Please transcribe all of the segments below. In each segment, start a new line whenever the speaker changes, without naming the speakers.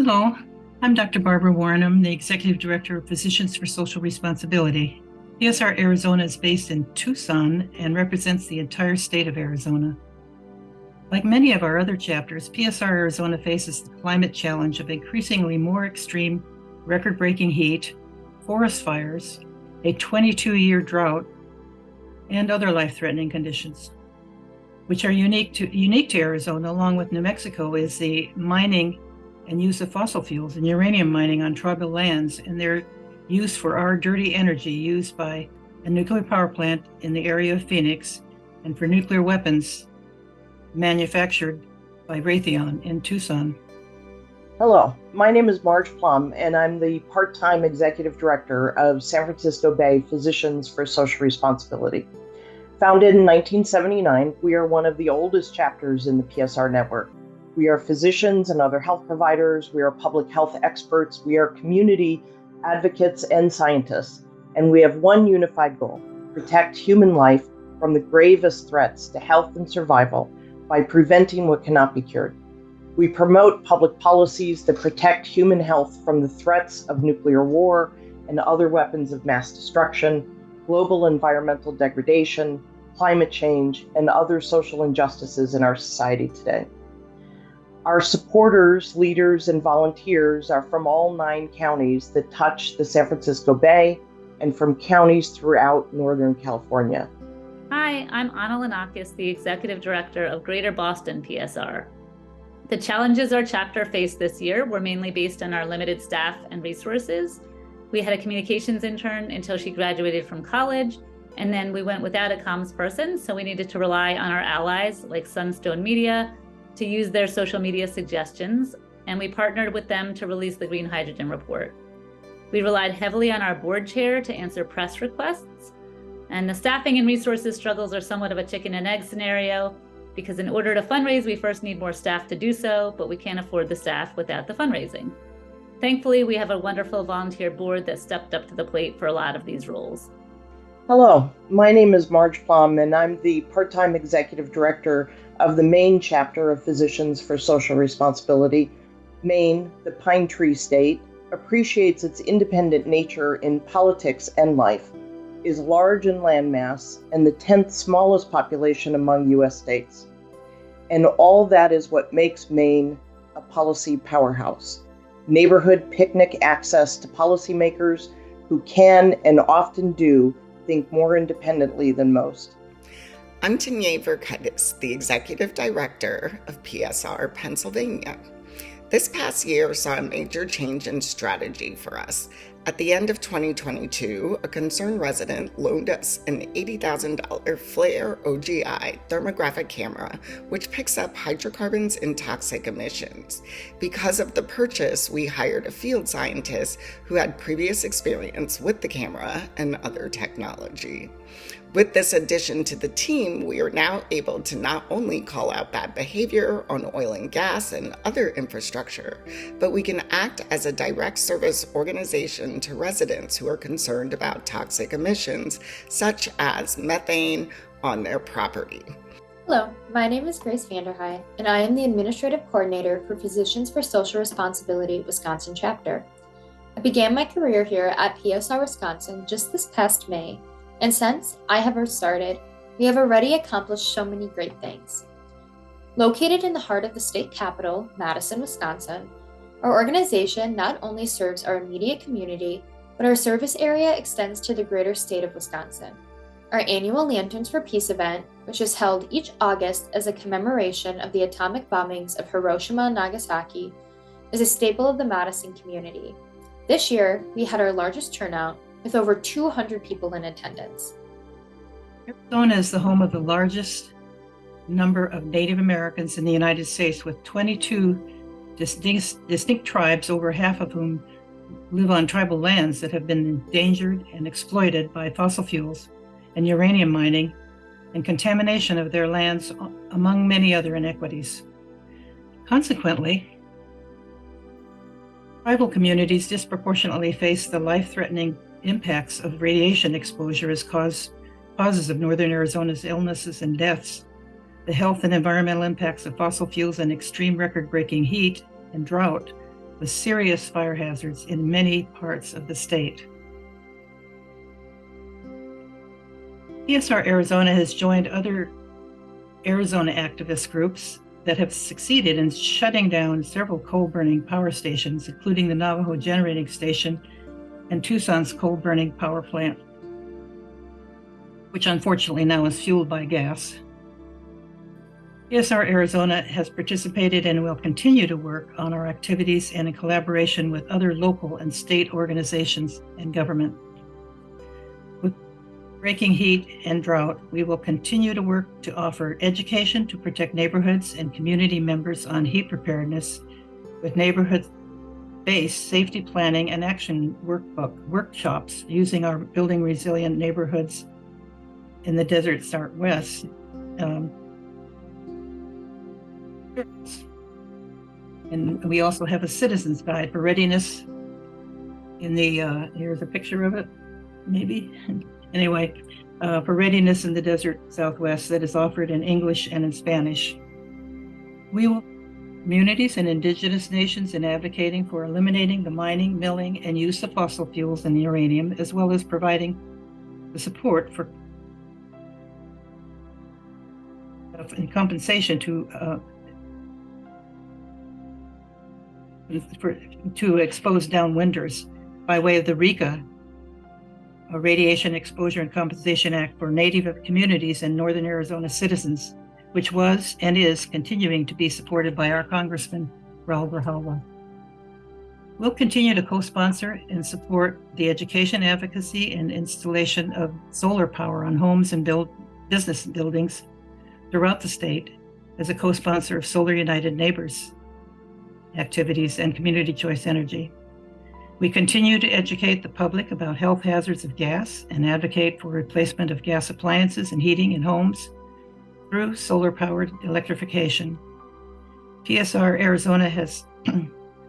Hello, I'm Dr. Barbara Warrenham, the Executive Director of Physicians for Social Responsibility. PSR Arizona is based in Tucson and represents the entire state of Arizona. Like many of our other chapters, PSR Arizona faces the climate challenge of increasingly more extreme, record-breaking heat, forest fires, a 22-year drought, and other life-threatening conditions. Which are unique to Arizona, along with New Mexico, is the mining and use of fossil fuels and uranium mining on tribal lands and their use for our dirty energy used by a nuclear power plant in the area of Phoenix and for nuclear weapons manufactured by Raytheon in Tucson.
Hello, my name is Marge Plum, and I'm the part-time executive director of San Francisco Bay Physicians for Social Responsibility. Founded in 1979, we are one of the oldest chapters in the PSR network. We are physicians and other health providers, we are public health experts, we are community advocates and scientists, and we have one unified goal: protect human life from the gravest threats to health and survival by preventing what cannot be cured. We promote public policies that protect human health from the threats of nuclear war and other weapons of mass destruction, global environmental degradation, climate change, and other social injustices in our society today. Our supporters, leaders, and volunteers are from all 9 counties that touch the San Francisco Bay and from counties throughout Northern California.
Hi, I'm Anna Lanakis, the Executive Director of Greater Boston PSR. The challenges our chapter faced this year were mainly based on our limited staff and resources. We had a communications intern until she graduated from college, and then we went without a comms person, so we needed to rely on our allies like Sunstone Media to use their social media suggestions, and we partnered with them to release the Green Hydrogen Report. We relied heavily on our board chair to answer press requests, and the staffing and resources struggles are somewhat of a chicken and egg scenario, because in order to fundraise, we first need more staff to do so, but we can't afford the staff without the fundraising. Thankfully, we have a wonderful volunteer board that stepped up to the plate for a lot of these roles.
Hello, my name is Marge Plum, and I'm the part-time executive director of the Maine chapter of Physicians for Social Responsibility. Maine, the Pine Tree State, appreciates its independent nature in politics and life, is large in landmass, and the 10th smallest population among U.S. states. And all that is what makes Maine a policy powerhouse. Neighborhood picnic access to policymakers who can and often do think more independently than most.
I'm Tanya Verkitis, the Executive Director of PSR Pennsylvania. This past year saw a major change in strategy for us. At the end of 2022, a concerned resident loaned us an $80,000 FLAIR OGI thermographic camera, which picks up hydrocarbons and toxic emissions. Because of the purchase, we hired a field scientist who had previous experience with the camera and other technology. With this addition to the team, we are now able to not only call out bad behavior on oil and gas and other infrastructure, but we can act as a direct service organization to residents who are concerned about toxic emissions, such as methane, on their property.
Hello, my name is Grace Vanderhei, and I am the Administrative Coordinator for Physicians for Social Responsibility Wisconsin chapter. I began my career here at PSR Wisconsin just this past May, and since I have started, we have already accomplished so many great things. Located in the heart of the state capital, Madison, Wisconsin, our organization not only serves our immediate community, but our service area extends to the greater state of Wisconsin. Our annual Lanterns for Peace event, which is held each August as a commemoration of the atomic bombings of Hiroshima and Nagasaki, is a staple of the Madison community. This year, we had our largest turnout, with over 200 people in attendance.
Arizona is the home of the largest number of Native Americans in the United States, with 22 distinct tribes, over half of whom live on tribal lands that have been endangered and exploited by fossil fuels and uranium mining and contamination of their lands, among many other inequities. Consequently, tribal communities disproportionately face the life-threatening impacts of radiation exposure as causes of Northern Arizona's illnesses and deaths, the health and environmental impacts of fossil fuels and extreme record-breaking heat and drought, with serious fire hazards in many parts of the state. PSR Arizona has joined other Arizona activist groups that have succeeded in shutting down several coal-burning power stations, including the Navajo Generating Station and Tucson's coal-burning power plant, which unfortunately now is fueled by gas. PSR Arizona has participated and will continue to work on our activities and in collaboration with other local and state organizations and government. With breaking heat and drought, we will continue to work to offer education to protect neighborhoods and community members on heat preparedness with neighborhood-based safety planning and action workshops using our Building Resilient Neighborhoods in the Desert Southwest. And we also have a citizen's guide for readiness in the, here's a picture of it, maybe. Anyway, for readiness in the Desert Southwest that is offered in English and in Spanish. We will communities and indigenous nations in advocating for eliminating the mining, milling, and use of fossil fuels and uranium, as well as providing the support for compensation to exposed downwinders by way of the RECA, a Radiation Exposure and Compensation Act for Native communities and Northern Arizona citizens, which was and is continuing to be supported by our Congressman, Raul Grijalva. We'll continue to co-sponsor and support the education, advocacy, and installation of solar power on homes and business buildings throughout the state as a co-sponsor of Solar United Neighbors activities and community choice energy. We continue to educate the public about health hazards of gas and advocate for replacement of gas appliances and heating in homes through solar-powered electrification. PSR Arizona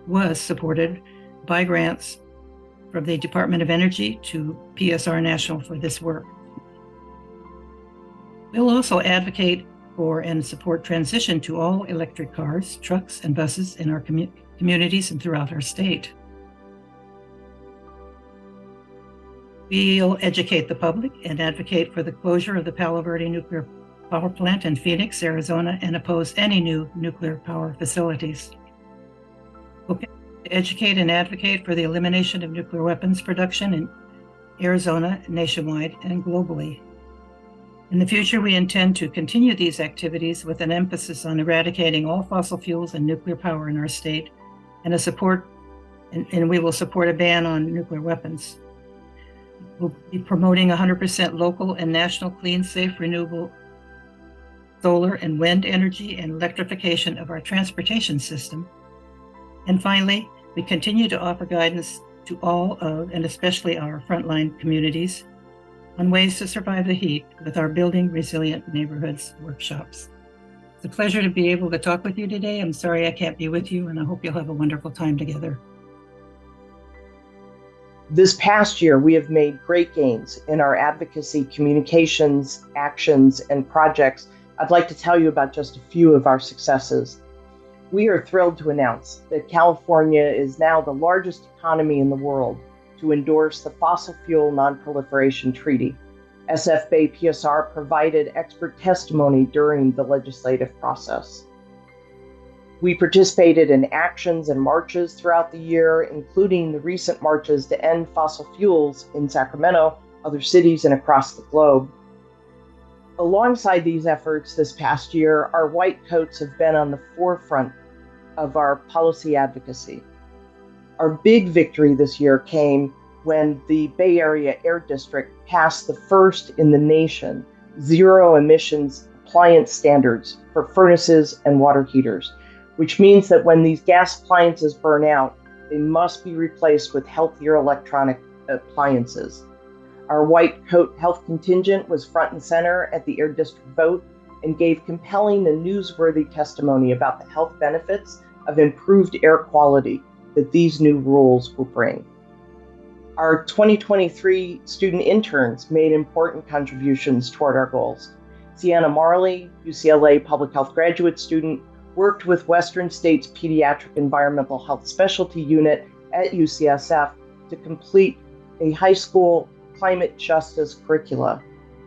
was supported by grants from the Department of Energy to PSR National for this work. We'll also advocate for and support transition to all electric cars, trucks, and buses in our communities and throughout our state. We'll educate the public and advocate for the closure of the Palo Verde nuclear power plant in Phoenix, Arizona, and oppose any new nuclear power facilities. We'll educate and advocate for the elimination of nuclear weapons production in Arizona, nationwide, and globally. In the future, we intend to continue these activities with an emphasis on eradicating all fossil fuels and nuclear power in our state, and we will support a ban on nuclear weapons. We'll be promoting 100% local and national clean, safe, renewable solar and wind energy and electrification of our transportation system. And finally, we continue to offer guidance to all of, and especially our frontline communities, on ways to survive the heat with our Building Resilient Neighborhoods workshops. It's a pleasure to be able to talk with you today. I'm sorry I can't be with you, and I hope you'll have a wonderful time together.
This past year, we have made great gains in our advocacy, communications, actions, and projects. I'd like to tell you about just a few of our successes. We are thrilled to announce that California is now the largest economy in the world to endorse the Fossil Fuel Non-Proliferation Treaty. SF Bay PSR provided expert testimony during the legislative process. We participated in actions and marches throughout the year, including the recent marches to end fossil fuels in Sacramento, other cities, and across the globe. Alongside these efforts this past year, our white coats have been on the forefront of our policy advocacy. Our big victory this year came when the Bay Area Air District passed the first in the nation zero emissions appliance standards for furnaces and water heaters, which means that when these gas appliances burn out, they must be replaced with healthier electronic appliances. Our white coat health contingent was front and center at the Air District vote and gave compelling and newsworthy testimony about the health benefits of improved air quality that these new rules will bring. Our 2023 student interns made important contributions toward our goals. Sienna Marley, UCLA public health graduate student, worked with Western States Pediatric Environmental Health Specialty Unit at UCSF to complete a high school climate justice curricula.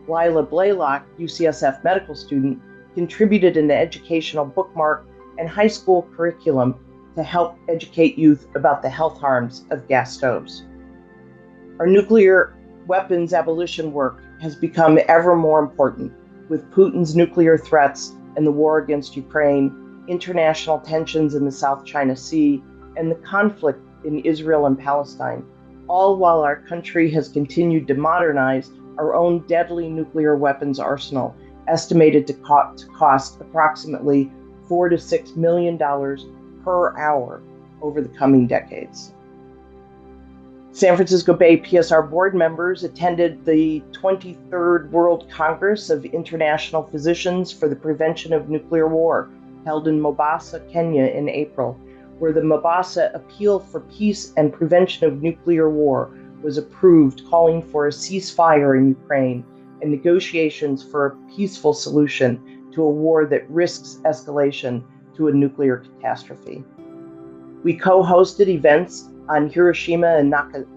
Lila Blaylock, UCSF medical student, contributed an educational bookmark and high school curriculum to help educate youth about the health harms of gas stoves. Our nuclear weapons abolition work has become ever more important with Putin's nuclear threats and the war against Ukraine, international tensions in the South China Sea, and the conflict in Israel and Palestine, all while our country has continued to modernize our own deadly nuclear weapons arsenal, estimated to cost approximately $4 to $6 million per hour over the coming decades. San Francisco Bay PSR board members attended the 23rd World Congress of International Physicians for the Prevention of Nuclear War, held in Mombasa, Kenya in April, where the Mombasa Appeal for Peace and Prevention of Nuclear War was approved, calling for a ceasefire in Ukraine and negotiations for a peaceful solution to a war that risks escalation to a nuclear catastrophe. We co-hosted events on Hiroshima and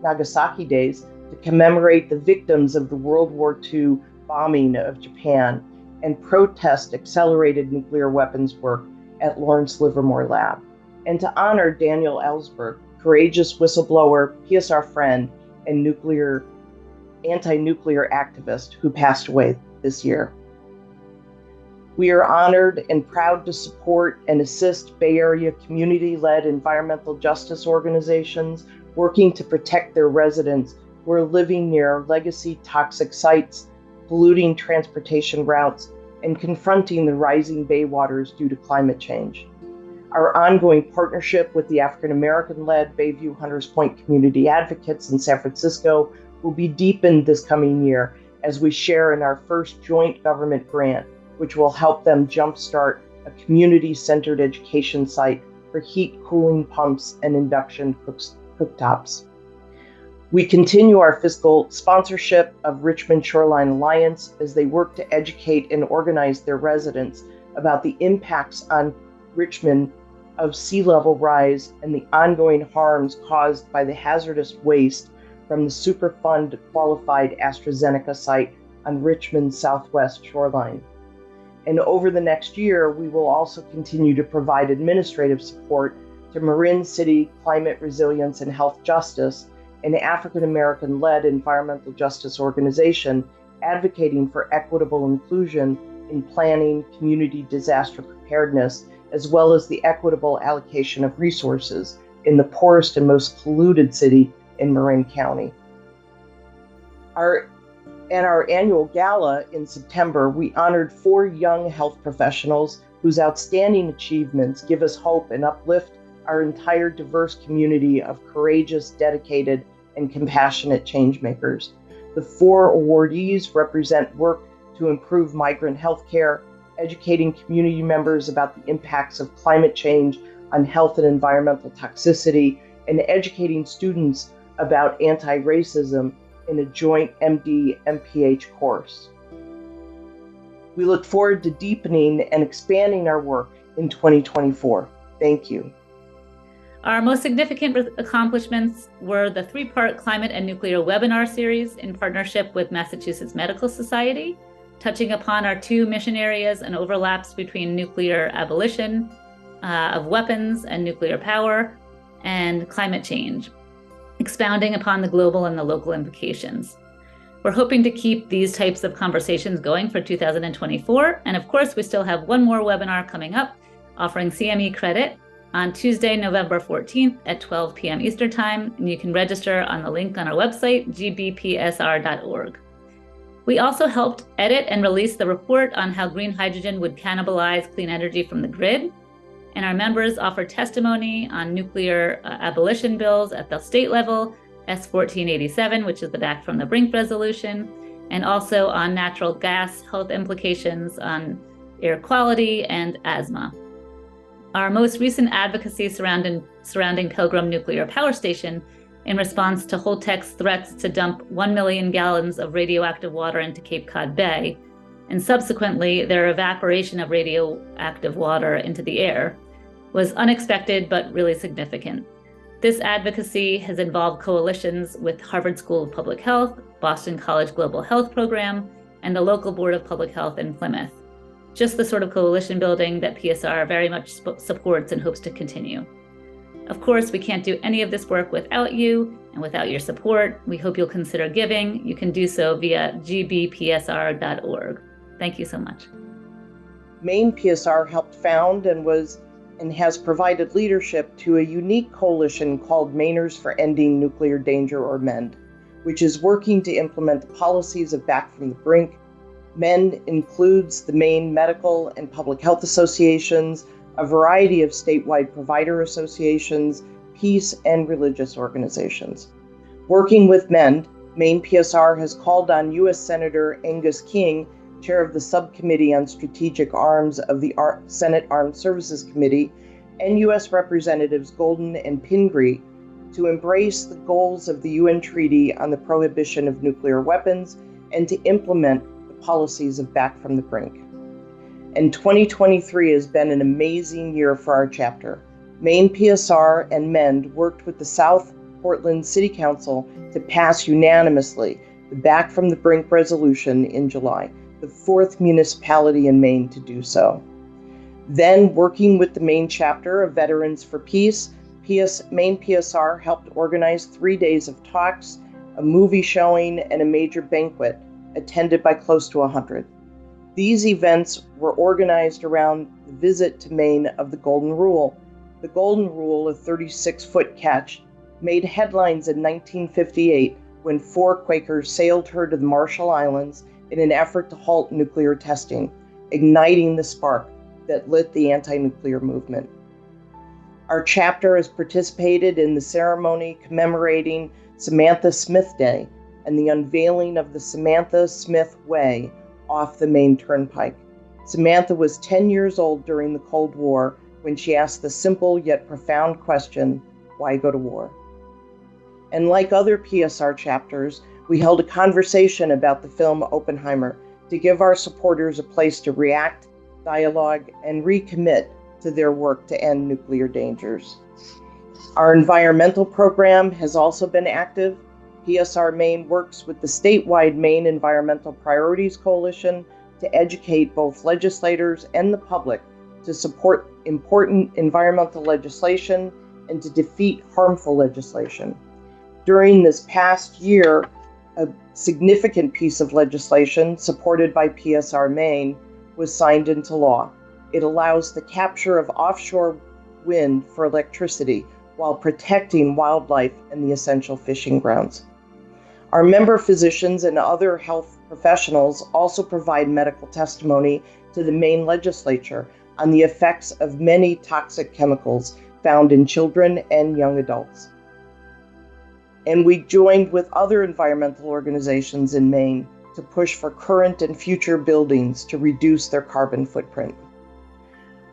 Nagasaki days to commemorate the victims of the World War II bombing of Japan and protest accelerated nuclear weapons work at Lawrence Livermore Lab, and to honor Daniel Ellsberg, courageous whistleblower, PSR friend, and anti-nuclear activist who passed away this year. We are honored and proud to support and assist Bay Area community-led environmental justice organizations working to protect their residents who are living near legacy toxic sites, polluting transportation routes, and confronting the rising bay waters due to climate change. Our ongoing partnership with the African American-led Bayview Hunters Point Community Advocates in San Francisco will be deepened this coming year as we share in our first joint government grant, which will help them jumpstart a community-centered education site for heat cooling pumps and induction cooktops. We continue our fiscal sponsorship of Richmond Shoreline Alliance as they work to educate and organize their residents about the impacts on Richmond of sea level rise and the ongoing harms caused by the hazardous waste from the Superfund qualified AstraZeneca site on Richmond's southwest shoreline. And over the next year, we will also continue to provide administrative support to Marin City Climate Resilience and Health Justice, an African American-led environmental justice organization advocating for equitable inclusion in planning, community disaster preparedness, as well as the equitable allocation of resources in the poorest and most polluted city in Marin County. At our annual gala in September, we honored 4 young health professionals whose outstanding achievements give us hope and uplift our entire diverse community of courageous, dedicated, and compassionate changemakers. The 4 awardees represent work to improve migrant health care, educating community members about the impacts of climate change on health and environmental toxicity, and educating students about anti-racism in a joint MD-MPH course. We look forward to deepening and expanding our work in 2024. Thank you.
Our most significant accomplishments were the 3-part climate and nuclear webinar series in partnership with Massachusetts Medical Society, touching upon our 2 mission areas and overlaps between nuclear abolition of weapons and nuclear power and climate change, expounding upon the global and the local implications. We're hoping to keep these types of conversations going for 2024. And of course, we still have one more webinar coming up offering CME credit on Tuesday, November 14th at 12 p.m. Eastern Time. And you can register on the link on our website, gbpsr.org. We also helped edit and release the report on how green hydrogen would cannibalize clean energy from the grid. And our members offer testimony on nuclear abolition bills at the state level, S1487, which is the Back from the Brink resolution, and also on natural gas health implications on air quality and asthma. Our most recent advocacy surrounding Pilgrim Nuclear Power Station in response to Holtec's threats to dump 1 million gallons of radioactive water into Cape Cod Bay, and subsequently their evaporation of radioactive water into the air, was unexpected but really significant. This advocacy has involved coalitions with Harvard School of Public Health, Boston College Global Health Program, and the local Board of Public Health in Plymouth. Just the sort of coalition building that PSR very much supports and hopes to continue. Of course, we can't do any of this work without you and without your support. We hope you'll consider giving. You can do so via gbpsr.org. Thank you so much.
Maine PSR helped found and has provided leadership to a unique coalition called Mainers for Ending Nuclear Danger, or MEND, which is working to implement the policies of Back from the Brink. MEND includes the Maine Medical and Public Health Associations, a variety of statewide provider associations, peace and religious organizations. Working with MEND, Maine PSR has called on U.S. Senator Angus King, chair of the Subcommittee on Strategic Arms of the Senate Armed Services Committee, and U.S. Representatives Golden and Pingree to embrace the goals of the UN Treaty on the Prohibition of Nuclear Weapons and to implement the policies of Back from the Brink. And 2023 has been an amazing year for our chapter. Maine PSR and MEND worked with the South Portland City Council to pass unanimously the Back from the Brink resolution in July, the fourth municipality in Maine to do so. Then, working with the Maine chapter of Veterans for Peace, Maine PSR helped organize 3 days of talks, a movie showing, and a major banquet attended by close to 100. These events were organized around the visit to Maine of the Golden Rule. The Golden Rule, a 36-foot catch, made headlines in 1958 when 4 Quakers sailed her to the Marshall Islands in an effort to halt nuclear testing, igniting the spark that lit the anti-nuclear movement. Our chapter has participated in the ceremony commemorating Samantha Smith Day and the unveiling of the Samantha Smith Way off the Maine Turnpike. Samantha was 10 years old during the Cold War when she asked the simple yet profound question, why go to war? And like other PSR chapters, we held a conversation about the film Oppenheimer to give our supporters a place to react, dialogue, and recommit to their work to end nuclear dangers. Our environmental program has also been active. PSR Maine works with the statewide Maine Environmental Priorities Coalition to educate both legislators and the public to support important environmental legislation and to defeat harmful legislation. During this past year, a significant piece of legislation supported by PSR Maine was signed into law. It allows the capture of offshore wind for electricity while protecting wildlife and the essential fishing grounds. Our member physicians and other health professionals also provide medical testimony to the Maine legislature on the effects of many toxic chemicals found in children and young adults. And we joined with other environmental organizations in Maine to push for current and future buildings to reduce their carbon footprint.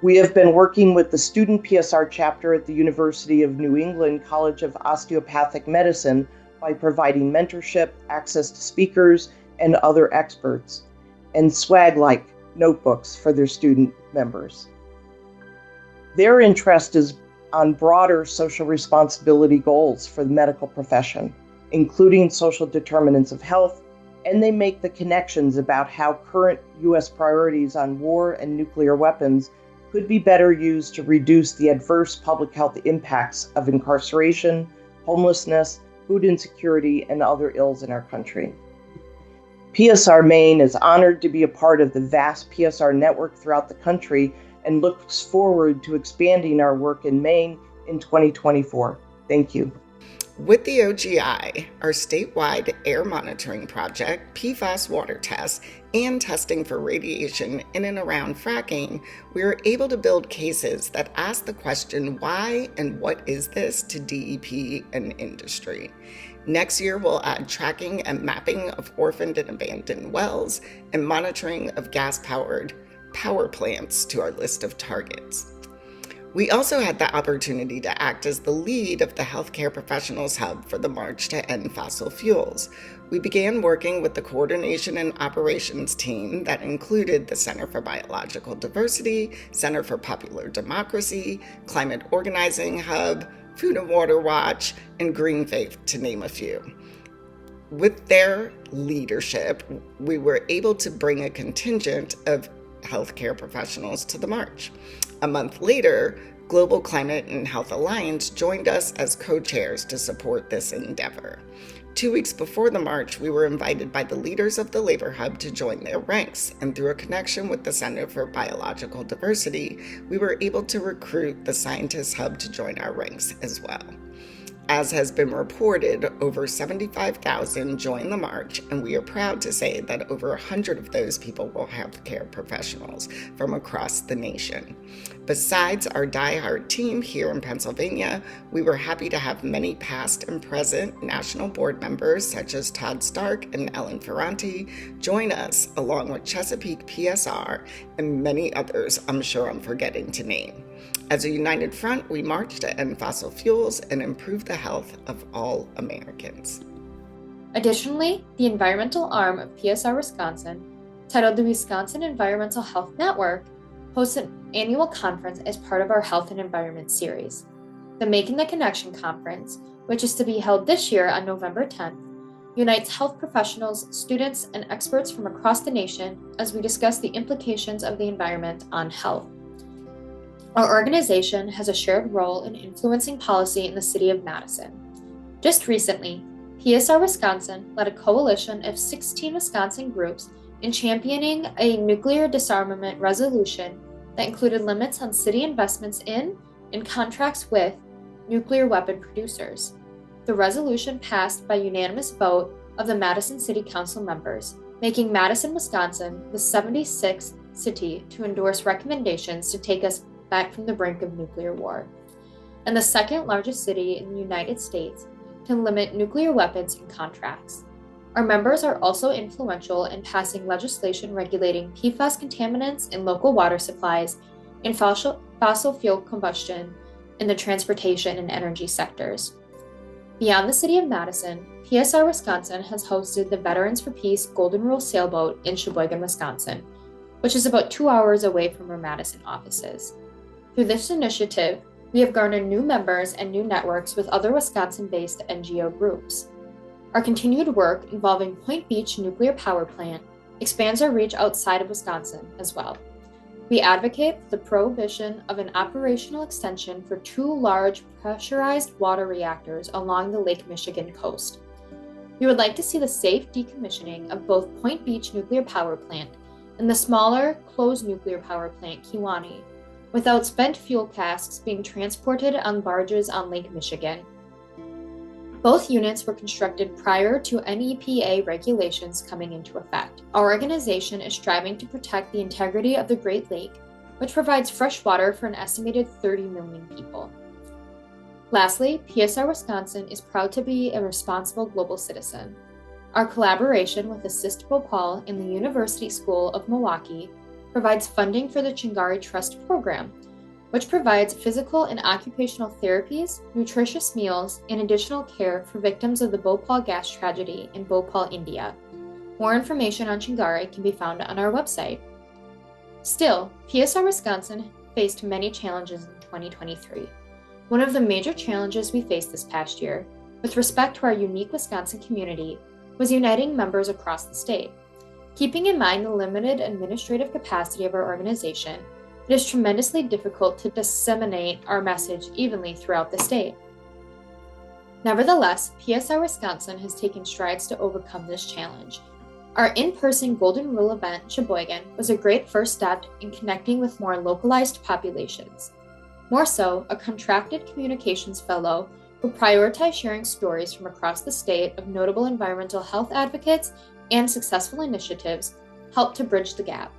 We have been working with the student PSR chapter at the University of New England College of Osteopathic Medicine by providing mentorship, access to speakers, and other experts, and swag-like notebooks for their student members. Their interest is on broader social responsibility goals for the medical profession, including social determinants of health, and they make the connections about how current U.S. priorities on war and nuclear weapons could be better used to reduce the adverse public health impacts of incarceration, homelessness, food insecurity, and other ills in our country. PSR Maine is honored to be a part of the vast PSR network throughout the country and looks forward to expanding our work in Maine in 2024. Thank you.
With the OGI, our statewide air monitoring project, PFAS water tests, and testing for radiation in and around fracking, we are able to build cases that ask the question, why and what is this to DEP and industry? Next year, we'll add tracking and mapping of orphaned and abandoned wells and monitoring of gas-powered power plants to our list of targets. We also had the opportunity to act as the lead of the Healthcare Professionals Hub for the March to End Fossil Fuels. We began working with the coordination and operations team that included the Center for Biological Diversity, Center for Popular Democracy, Climate Organizing Hub, Food and Water Watch, and Green Faith, to name a few. With their leadership, we were able to bring a contingent of healthcare professionals to the march. A month later, Global Climate and Health Alliance joined us as co-chairs to support this endeavor. 2 weeks before the march, we were invited by the leaders of the Labor Hub to join their ranks, and through a connection with the Center for Biological Diversity, we were able to recruit the Scientists Hub to join our ranks as well. As has been reported, over 75,000 joined the march, and we are proud to say that over 100 of those people were healthcare professionals from across the nation. Besides our diehard team here in Pennsylvania, we were happy to have many past and present national board members such as Todd Stark and Ellen Ferranti join us, along with Chesapeake PSR and many others I'm sure I'm forgetting to name. As a united front, we marched to end fossil fuels and improve the health of all Americans.
Additionally, the environmental arm of PSR Wisconsin, titled the Wisconsin Environmental Health Network, hosts an annual conference as part of our Health and Environment series. The Making the Connection Conference, which is to be held this year on November 10th, unites health professionals, students, and experts from across the nation as we discuss the implications of the environment on health. Our organization has a shared role in influencing policy in the city of Madison. Just recently, PSR Wisconsin led a coalition of 16 Wisconsin groups in championing a nuclear disarmament resolution that included limits on city investments in and contracts with nuclear weapon producers. The resolution passed by unanimous vote of the Madison City Council members, making Madison, Wisconsin the 76th city to endorse recommendations to take us back from the brink of nuclear war, and the second largest city in the United States to limit nuclear weapons and contracts. Our members are also influential in passing legislation regulating PFAS contaminants in local water supplies and fossil fuel combustion in the transportation and energy sectors. Beyond the city of Madison, PSR Wisconsin has hosted the Veterans for Peace Golden Rule Sailboat in Sheboygan, Wisconsin, which is about 2 hours away from our Madison offices. Through this initiative, we have garnered new members and new networks with other Wisconsin-based NGO groups. Our continued work involving Point Beach Nuclear Power Plant expands our reach outside of Wisconsin as well. We advocate for the prohibition of an operational extension for 2 large pressurized water reactors along the Lake Michigan coast. We would like to see the safe decommissioning of both Point Beach Nuclear Power Plant and the smaller closed nuclear power plant Kewaunee, without spent fuel casks being transported on barges on Lake Michigan. Both units were constructed prior to NEPA regulations coming into effect. Our organization is striving to protect the integrity of the Great Lake, which provides fresh water for an estimated 30 million people. Lastly, PSR Wisconsin is proud to be a responsible global citizen. Our collaboration with Assist Bhopal in the University School of Milwaukee provides funding for the Chingari Trust program, which provides physical and occupational therapies, nutritious meals, and additional care for victims of the Bhopal gas tragedy in Bhopal, India. More information on Chingari can be found on our website. Still, PSR Wisconsin faced many challenges in 2023. One of the major challenges we faced this past year, with respect to our unique Wisconsin community, was uniting members across the state. Keeping in mind the limited administrative capacity of our organization, it is tremendously difficult to disseminate our message evenly throughout the state. Nevertheless, PSR Wisconsin has taken strides to overcome this challenge. Our in-person Golden Rule event in Sheboygan was a great first step in connecting with more localized populations. More so, a contracted communications fellow who prioritized sharing stories from across the state of notable environmental health advocates and successful initiatives helped to bridge the gap.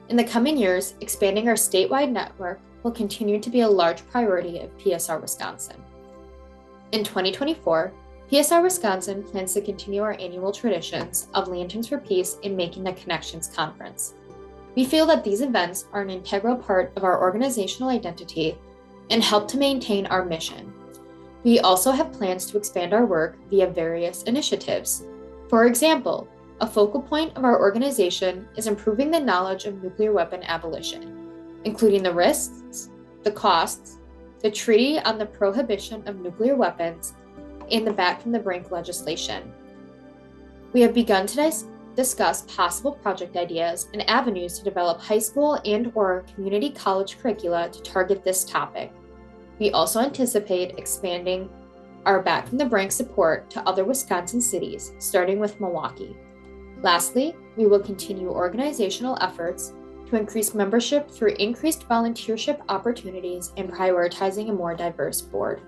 In the coming years, expanding our statewide network will continue to be a large priority of PSR Wisconsin. In 2024, PSR Wisconsin plans to continue our annual traditions of Lanterns for Peace and Making the Connections Conference. We feel that these events are an integral part of our organizational identity and help to maintain our mission. We also have plans to expand our work via various initiatives. For example, a focal point of our organization is improving the knowledge of nuclear weapon abolition, including the risks, the costs, the Treaty on the Prohibition of Nuclear Weapons, and the Back from the Brink legislation. We have begun to discuss possible project ideas and avenues to develop high school and/or community college curricula to target this topic. We also anticipate expanding our Back from the Brink support to other Wisconsin cities, starting with Milwaukee. Lastly, we will continue organizational efforts to increase membership through increased volunteership opportunities and prioritizing a more diverse board.